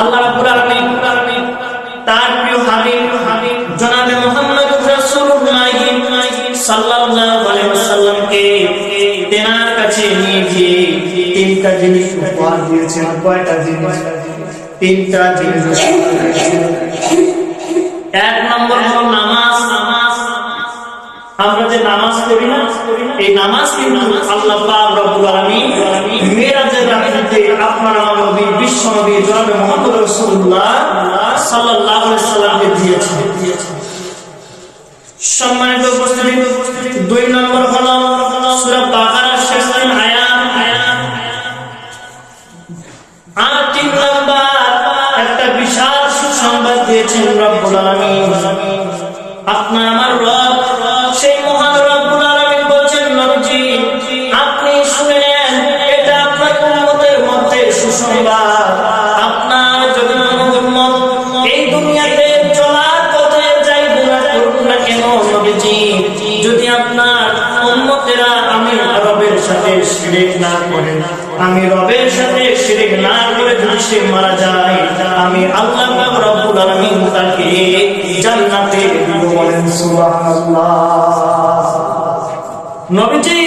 আল্লাহ রাব্বুল আলামিন তার প্রিয় হাবিব জনাবে মুহাম্মদ রাসূলুল্লাহ সাল্লাল্লাহু আলাইহি ওয়াসাল্লামকে তেনার কাছে নিয়ে গিয়ে তিনটা জিনিস উপহার দিয়েছেন। কয়টা জিনিস? তিনটা জিনিস। এক নম্বর হলো নামাজ। আমরা যে নামাজ পড়ি না, এই নামাজ কিন্তু আল্লাহ পাক রব্বুল আলামিন মিরাজের রাতে আপনার নবী বিশ্ব নবী জনাবে মুহাম্মদ রাসূলুল্লাহ সাল্লাল্লাহু আলাইহি ওয়াসাল্লামকে দিয়েছেন। সম্মানিত উপস্থিতি, দুই নম্বর হলো সূরা বাকারার শেষ তিন আয়াত। আর তিন নম্বর একটা বিশাল সুসংবাদ দিয়েছেন রব্বুল আলামিন। আপনার আমার রব সেই মহান রব্বুল আলামিন বলেন, নবীজি আপনি শুনে নেন, এটা আপনার উম্মতের মধ্যে সুসংবাদ। আপনার যদি উম্মত এই দুনিয়াতে চলার পথে যাই গুনাহ করুক না কেন, নবীজি যদি আপনার উম্মতেরা আমি রবের সাথে শিরক না করে, আমি রবের সাথে শিরক না করে যদি সে মারা যায়, আমি আল্লাহ পাক রব্বুল আলামিন তাকে জান্নাতে দিব। বলেন সুবহানাল্লাহ। নবীজি